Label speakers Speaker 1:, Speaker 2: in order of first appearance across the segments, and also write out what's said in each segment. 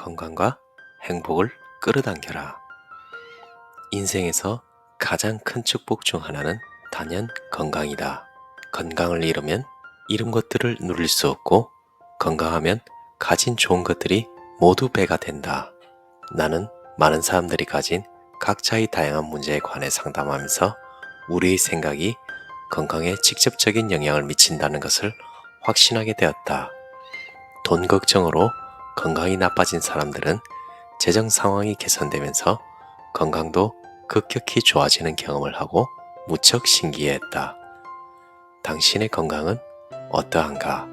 Speaker 1: 건강과 행복을 끌어당겨라. 인생에서 가장 큰 축복 중 하나는 단연 건강이다. 건강을 잃으면 잃은 것들을 누릴 수 없고, 건강하면 가진 좋은 것들이 모두 배가 된다. 나는 많은 사람들이 가진 각자의 다양한 문제에 관해 상담하면서 우리의 생각이 건강에 직접적인 영향을 미친다는 것을 확신하게 되었다. 돈 걱정으로 건강이 나빠진 사람들은 재정 상황이 개선되면서 건강도 급격히 좋아지는 경험을 하고 무척 신기해했다. 당신의 건강은 어떠한가?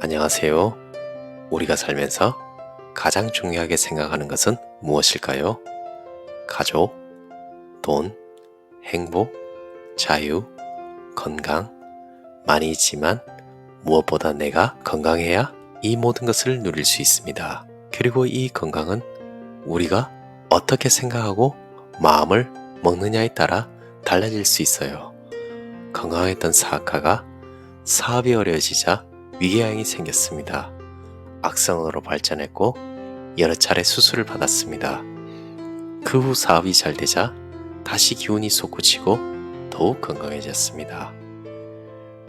Speaker 1: 안녕하세요. 우리가 살면서 가장 중요하게 생각하는 것은 무엇일까요? 가족, 돈, 행복, 자유, 건강, 많이 있지만 무엇보다 내가 건강해야 이 모든 것을 누릴 수 있습니다. 그리고 이 건강은 우리가 어떻게 생각하고 마음을 먹느냐에 따라 달라질 수 있어요. 건강했던 사학가가 사업이 어려워지자 위궤양이 생겼습니다. 악성으로 발전했고 여러 차례 수술을 받았습니다. 그 후 사업이 잘 되자 다시 기운이 솟구치고 더욱 건강해졌습니다.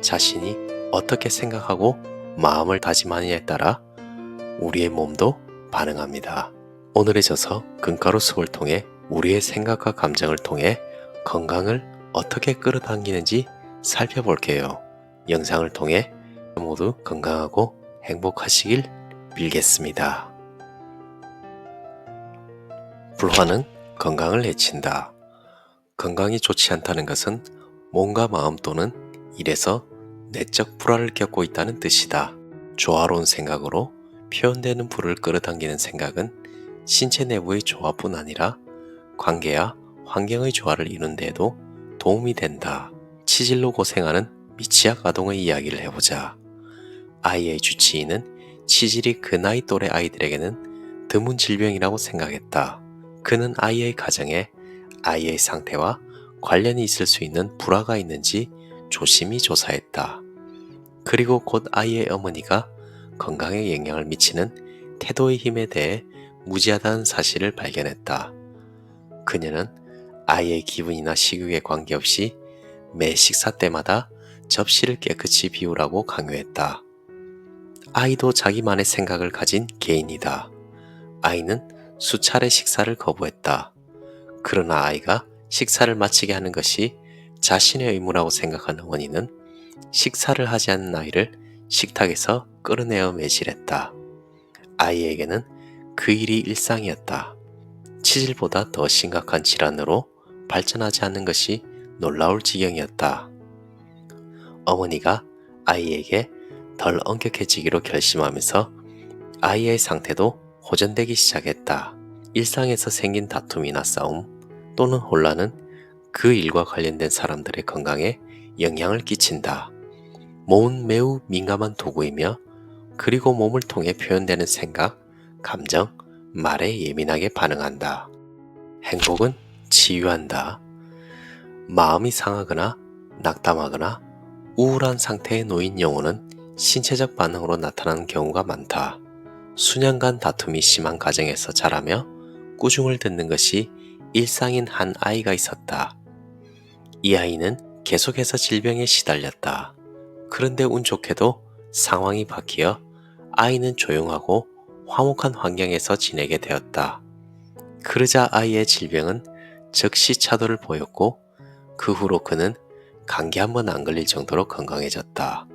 Speaker 1: 자신이 어떻게 생각하고 마음을 다짐하느냐에 따라 우리의 몸도 반응합니다. 오늘의 저서 금가루 수업을 통해 우리의 생각과 감정을 통해 건강을 어떻게 끌어당기는지 살펴볼게요. 영상을 통해 모두 건강하고 행복하시길 빌겠습니다. 불화는 건강을 해친다. 건강이 좋지 않다는 것은 몸과 마음 또는 일에서 내적 불화를 겪고 있다는 뜻이다. 조화로운 생각으로 표현되는 불을 끌어당기는 생각은 신체 내부의 조화뿐 아니라 관계와 환경의 조화를 이루는 데에도 도움이 된다. 치질로 고생하는 미취학 아동의 이야기를 해보자. 아이의 주치의는 치질이 그 나이 또래 아이들에게는 드문 질병이라고 생각했다. 그는 아이의 가정에 아이의 상태와 관련이 있을 수 있는 불화가 있는지 조심히 조사했다. 그리고 곧 아이의 어머니가 건강에 영향을 미치는 태도의 힘에 대해 무지하다는 사실을 발견했다. 그녀는 아이의 기분이나 식욕에 관계없이 매 식사 때마다 접시를 깨끗이 비우라고 강요했다. 아이도 자기만의 생각을 가진 개인이다. 아이는 수차례 식사를 거부했다. 그러나 아이가 식사를 마치게 하는 것이 자신의 의무라고 생각한 어머니는 식사를 하지 않는 아이를 식탁에서 끌어내어 매질했다. 아이에게는 그 일이 일상이었다. 치질보다 더 심각한 질환으로 발전하지 않는 것이 놀라울 지경이었다. 어머니가 아이에게 덜 엄격해지기로 결심하면서 아이의 상태도 호전되기 시작했다. 일상에서 생긴 다툼이나 싸움 또는 혼란은 그 일과 관련된 사람들의 건강에 영향을 끼친다. 몸은 매우 민감한 도구이며 그리고 몸을 통해 표현되는 생각, 감정, 말에 예민하게 반응한다. 행복은 치유한다. 마음이 상하거나 낙담하거나 우울한 상태에 놓인 영혼은 신체적 반응으로 나타나는 경우가 많다. 수년간 다툼이 심한 가정에서 자라며 꾸중을 듣는 것이 일상인 한 아이가 있었다. 이 아이는 계속해서 질병에 시달렸다. 그런데 운 좋게도 상황이 바뀌어 아이는 조용하고 화목한 환경에서 지내게 되었다. 그러자 아이의 질병은 즉시 차도를 보였고 그 후로 그는 감기 한 번 안 걸릴 정도로 건강해졌다.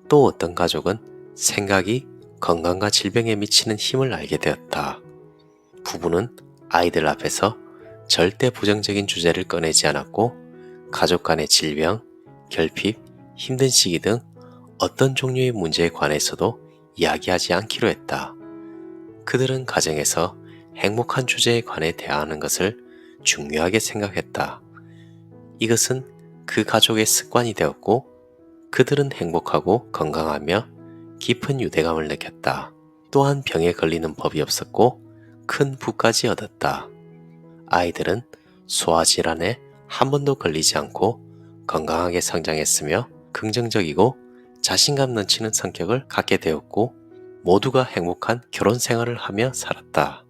Speaker 1: 또 어떤 가족은 생각이 건강과 질병에 미치는 힘을 알게 되었다. 부부는 아이들 앞에서 절대 부정적인 주제를 꺼내지 않았고 가족 간의 질병, 결핍, 힘든 시기 등 어떤 종류의 문제에 관해서도 이야기하지 않기로 했다. 그들은 가정에서 행복한 주제에 관해 대화하는 것을 중요하게 생각했다. 이것은 그 가족의 습관이 되었고 그들은 행복하고 건강하며 깊은 유대감을 느꼈다. 또한 병에 걸리는 법이 없었고 큰 부까지 얻었다. 아이들은 소화질환에 한 번도 걸리지 않고 건강하게 성장했으며 긍정적이고 자신감 넘치는 성격을 갖게 되었고 모두가 행복한 결혼 생활을 하며 살았다.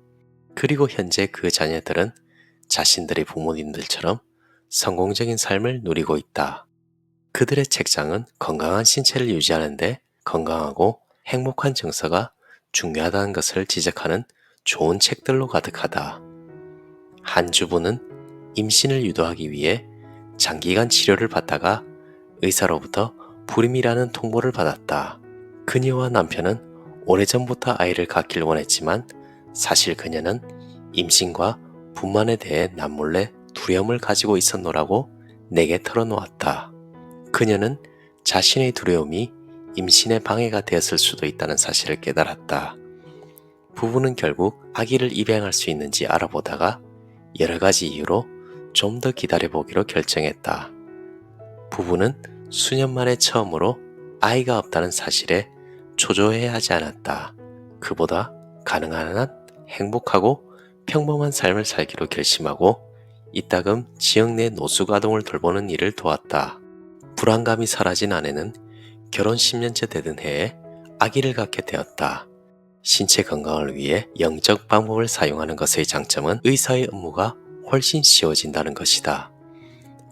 Speaker 1: 그리고 현재 그 자녀들은 자신들의 부모님들처럼 성공적인 삶을 누리고 있다. 그들의 책장은 건강한 신체를 유지하는데 건강하고 행복한 정서가 중요하다는 것을 지적하는 좋은 책들로 가득하다. 한 주부는 임신을 유도하기 위해 장기간 치료를 받다가 의사로부터 불임이라는 통보를 받았다. 그녀와 남편은 오래전부터 아이를 갖길 원했지만 사실 그녀는 임신과 분만에 대해 남몰래 두려움을 가지고 있었노라고 내게 털어놓았다. 그녀는 자신의 두려움이 임신에 방해가 되었을 수도 있다는 사실을 깨달았다. 부부는 결국 아기를 입양할 수 있는지 알아보다가 여러 가지 이유로 좀 더 기다려보기로 결정했다. 부부는 수년 만에 처음으로 아이가 없다는 사실에 초조해하지 않았다. 그보다 가능한 한 행복하고 평범한 삶을 살기로 결심하고 이따금 지역 내 노숙아동을 돌보는 일을 도왔다. 불안감이 사라진 아내는 결혼 10년째 되던 해에 아기를 갖게 되었다. 신체 건강을 위해 영적 방법을 사용하는 것의 장점은 의사의 업무가 훨씬 쉬워진다는 것이다.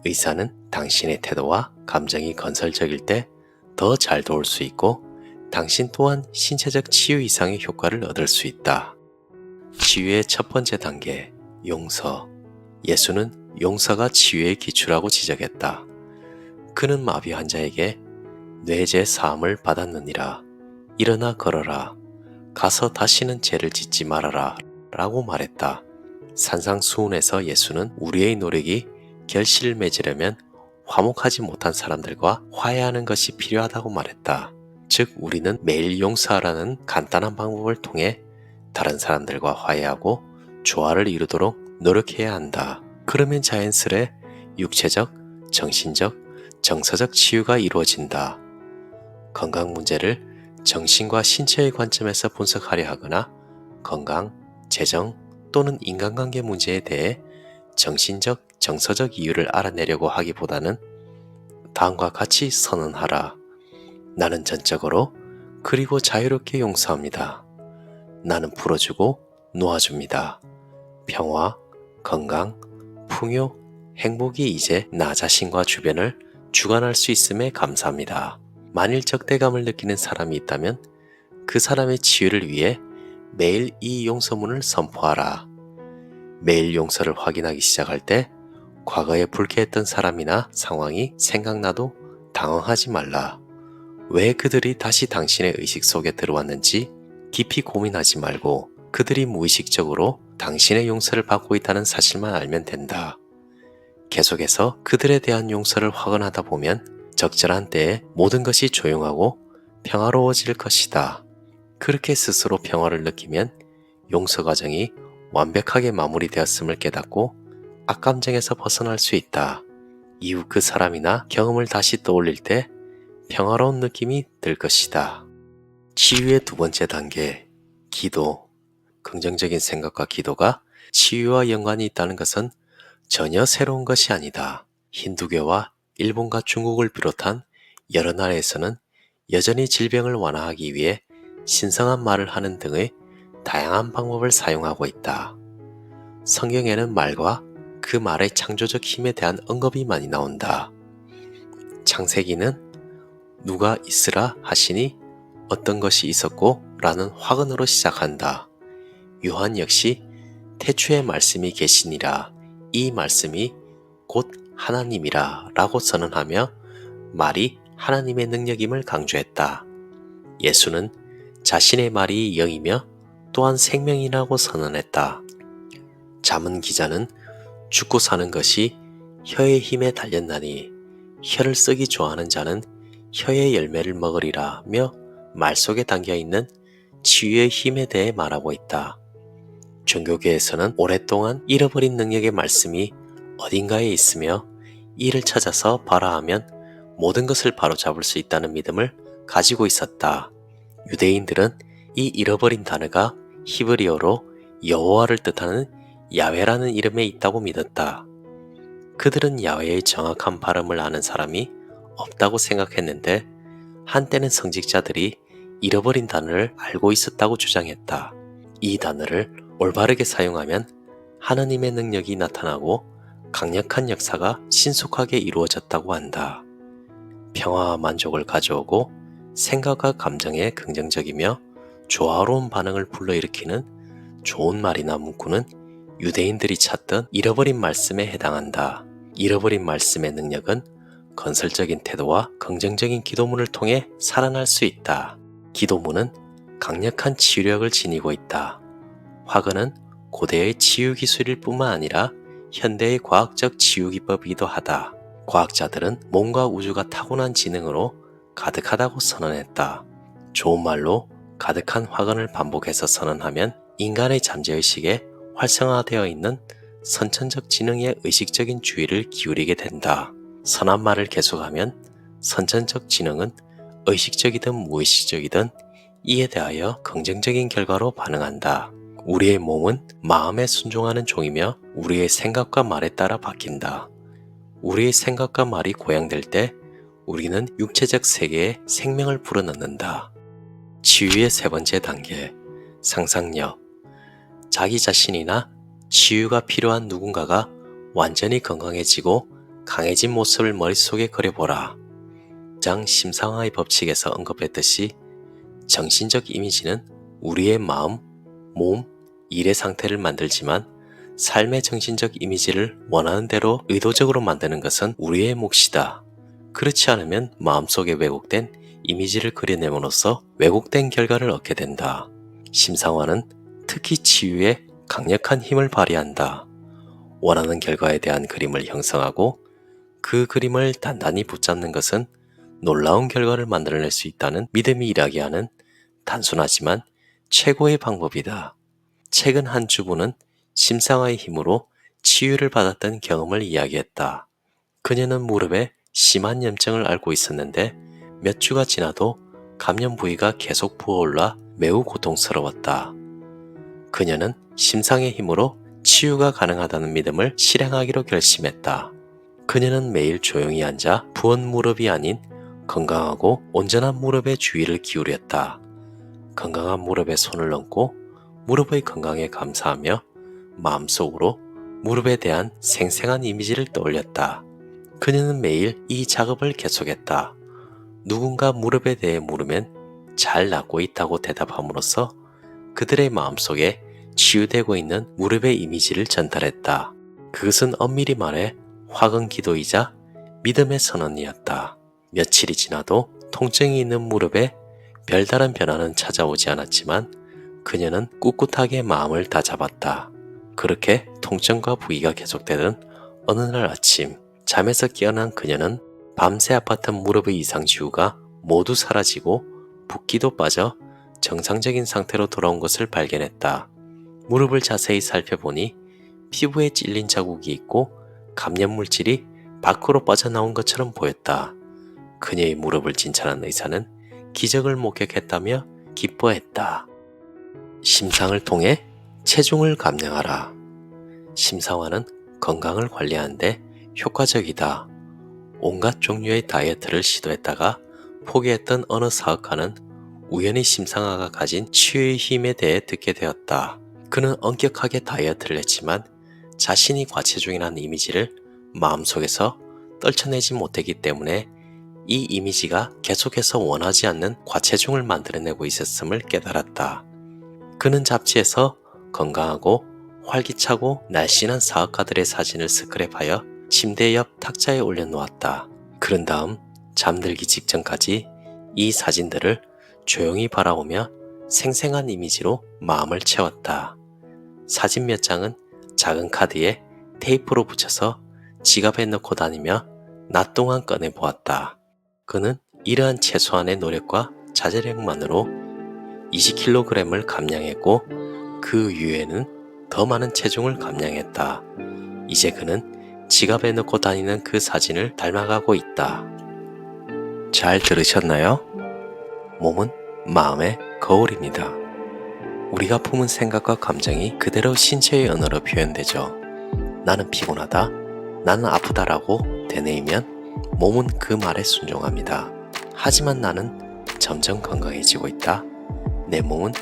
Speaker 1: 의사는 당신의 태도와 감정이 건설적일 때 더 잘 도울 수 있고 당신 또한 신체적 치유 이상의 효과를 얻을 수 있다. 치유의 첫 번째 단계, 용서. 예수는 용서가 치유의 기초라고 지적했다. 그는 마비 환자에게 뇌제 사함을 받았느니라. 일어나 걸어라. 가서 다시는 죄를 짓지 말아라. 라고 말했다. 산상수훈에서 예수는 우리의 노력이 결실을 맺으려면 화목하지 못한 사람들과 화해하는 것이 필요하다고 말했다. 즉 우리는 매일 용서하라는 간단한 방법을 통해 다른 사람들과 화해하고 조화를 이루도록 노력해야 한다. 그러면 자연스레 육체적, 정신적, 정서적 치유가 이루어진다. 건강 문제를 정신과 신체의 관점에서 분석하려 하거나 건강, 재정 또는 인간관계 문제에 대해 정신적, 정서적 이유를 알아내려고 하기보다는 다음과 같이 선언하라. 나는 전적으로 그리고 자유롭게 용서합니다. 나는 풀어주고 놓아줍니다. 평화, 건강, 풍요, 행복이 이제 나 자신과 주변을 주관할 수 있음에 감사합니다. 만일 적대감을 느끼는 사람이 있다면 그 사람의 치유를 위해 매일 이 용서문을 선포하라. 매일 용서를 확인하기 시작할 때 과거에 불쾌했던 사람이나 상황이 생각나도 당황하지 말라. 왜 그들이 다시 당신의 의식 속에 들어왔는지 깊이 고민하지 말고 그들이 무의식적으로 당신의 용서를 받고 있다는 사실만 알면 된다. 계속해서 그들에 대한 용서를 확언하다 보면 적절한 때에 모든 것이 조용하고 평화로워질 것이다. 그렇게 스스로 평화를 느끼면 용서 과정이 완벽하게 마무리되었음을 깨닫고 악감정에서 벗어날 수 있다. 이후 그 사람이나 경험을 다시 떠올릴 때 평화로운 느낌이 들 것이다. 치유의 두 번째 단계, 기도. 긍정적인 생각과 기도가 치유와 연관이 있다는 것은 전혀 새로운 것이 아니다. 힌두교와 일본과 중국을 비롯한 여러 나라에서는 여전히 질병을 완화하기 위해 신성한 말을 하는 등의 다양한 방법을 사용하고 있다. 성경에는 말과 그 말의 창조적 힘에 대한 언급이 많이 나온다. 창세기는 누가 있으라 하시니 어떤 것이 있었고 라는 화근으로 시작한다. 요한 역시 태초에 말씀이 계시니라 이 말씀이 곧 하나님이라 라고 선언하며 말이 하나님의 능력임을 강조했다. 예수는 자신의 말이 영이며 또한 생명이라고 선언했다. 잠언 기자는 죽고 사는 것이 혀의 힘에 달렸나니 혀를 쓰기 좋아하는 자는 혀의 열매를 먹으리라며 말 속에 담겨있는 치유의 힘에 대해 말하고 있다. 종교계에서는 오랫동안 잃어버린 능력의 말씀이 어딘가에 있으며 이를 찾아서 발화하면 모든 것을 바로잡을 수 있다는 믿음을 가지고 있었다. 유대인들은 이 잃어버린 단어가 히브리어로 여호와를 뜻하는 야훼라는 이름에 있다고 믿었다. 그들은 야훼의 정확한 발음을 아는 사람이 없다고 생각했는데 한때는 성직자들이 잃어버린 단어를 알고 있었다고 주장했다. 이 단어를 올바르게 사용하면 하느님의 능력이 나타나고 강력한 역사가 신속하게 이루어졌다고 한다. 평화와 만족을 가져오고 생각과 감정에 긍정적이며 조화로운 반응을 불러일으키는 좋은 말이나 문구는 유대인들이 찾던 잃어버린 말씀에 해당한다. 잃어버린 말씀의 능력은 건설적인 태도와 긍정적인 기도문을 통해 살아날 수 있다. 기도문은 강력한 치유력을 지니고 있다. 화근은 고대의 치유 기술일 뿐만 아니라 현대의 과학적 치유 기법이기도 하다. 과학자들은 몸과 우주가 타고난 지능으로 가득하다고 선언했다. 좋은 말로 가득한 화근을 반복해서 선언하면 인간의 잠재의식에 활성화되어 있는 선천적 지능의 의식적인 주의를 기울이게 된다. 선한 말을 계속하면 선천적 지능은 의식적이든 무의식적이든 이에 대하여 긍정적인 결과로 반응한다. 우리의 몸은 마음에 순종하는 종이며 우리의 생각과 말에 따라 바뀐다. 우리의 생각과 말이 고양될 때 우리는 육체적 세계에 생명을 불어넣는다. 치유의 세 번째 단계, 상상력. 자기 자신이나 치유가 필요한 누군가가 완전히 건강해지고 강해진 모습을 머릿속에 그려보라. 장 심상화의 법칙에서 언급했듯이 정신적 이미지는 우리의 마음, 몸, 일의 상태를 만들지만 삶의 정신적 이미지를 원하는 대로 의도적으로 만드는 것은 우리의 몫이다. 그렇지 않으면 마음속에 왜곡된 이미지를 그려냄으로써 왜곡된 결과를 얻게 된다. 심상화는 특히 치유에 강력한 힘을 발휘한다. 원하는 결과에 대한 그림을 형성하고 그 그림을 단단히 붙잡는 것은 놀라운 결과를 만들어낼 수 있다는 믿음이 일하게 하는 단순하지만 최고의 방법이다. 최근 한 주부는 심상화의 힘으로 치유를 받았던 경험을 이야기했다. 그녀는 무릎에 심한 염증을 앓고 있었는데 몇 주가 지나도 감염 부위가 계속 부어올라 매우 고통스러웠다. 그녀는 심상의 힘으로 치유가 가능하다는 믿음을 실행하기로 결심했다. 그녀는 매일 조용히 앉아 부은 무릎이 아닌 건강하고 온전한 무릎에 주의를 기울였다. 건강한 무릎에 손을 얹고 무릎의 건강에 감사하며 마음속으로 무릎에 대한 생생한 이미지를 떠올렸다. 그녀는 매일 이 작업을 계속했다. 누군가 무릎에 대해 물으면 잘 낫고 있다고 대답함으로써 그들의 마음속에 치유되고 있는 무릎의 이미지를 전달했다. 그것은 엄밀히 말해 화근 기도이자 믿음의 선언이었다. 며칠이 지나도 통증이 있는 무릎에 별다른 변화는 찾아오지 않았지만 그녀는 꿋꿋하게 마음을 다잡았다. 그렇게 통증과 부위가 계속되던 어느 날 아침 잠에서 깨어난 그녀는 밤새 아팠던 무릎의 이상 징후가 모두 사라지고 붓기도 빠져 정상적인 상태로 돌아온 것을 발견했다. 무릎을 자세히 살펴보니 피부에 찔린 자국이 있고 감염 물질이 밖으로 빠져나온 것처럼 보였다. 그녀의 무릎을 진찰한 의사는 기적을 목격했다며 기뻐했다. 심상을 통해 체중을 감량하라. 심상화는 건강을 관리하는데 효과적이다. 온갖 종류의 다이어트를 시도했다가 포기했던 어느 사업가는 우연히 심상화가 가진 치유의 힘에 대해 듣게 되었다. 그는 엄격하게 다이어트를 했지만 자신이 과체중이라는 이미지를 마음속에서 떨쳐내지 못했기 때문에 이 이미지가 계속해서 원하지 않는 과체중을 만들어내고 있었음을 깨달았다. 그는 잡지에서 건강하고 활기차고 날씬한 사업가들의 사진을 스크랩하여 침대 옆 탁자에 올려놓았다. 그런 다음 잠들기 직전까지 이 사진들을 조용히 바라보며 생생한 이미지로 마음을 채웠다. 사진 몇 장은 작은 카드에 테이프로 붙여서 지갑에 넣고 다니며 낮 동안 꺼내보았다. 그는 이러한 최소한의 노력과 자제력만으로 20kg을 감량했고 그 이후에는 더 많은 체중을 감량했다. 이제 그는 지갑에 넣고 다니는 그 사진을 닮아가고 있다. 잘 들으셨나요? 몸은 마음의 거울입니다. 우리가 품은 생각과 감정이 그대로 신체의 언어로 표현되죠. 나는 피곤하다, 나는 아프다라고 되뇌이면 몸은 그 말에 순종합니다. 하지만 나는 점점 건강해지고 있다. 내 몸은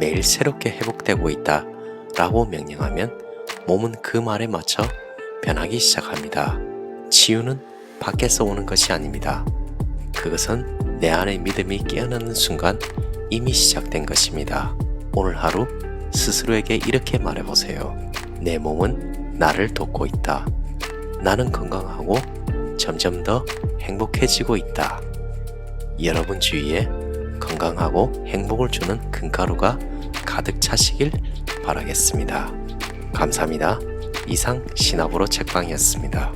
Speaker 1: 매일 새롭게 회복되고 있다. 라고 명령하면 몸은 그 말에 맞춰 변하기 시작합니다. 치유는 밖에서 오는 것이 아닙니다. 그것은 내 안의 믿음이 깨어나는 순간 이미 시작된 것입니다. 오늘 하루 스스로에게 이렇게 말해보세요. 내 몸은 나를 돕고 있다. 나는 건강하고 점점 더 행복해지고 있다. 여러분 주위에 건강하고 행복을 주는 금가루가 가득 차시길 바라겠습니다. 감사합니다. 이상 신압으로 책방이었습니다.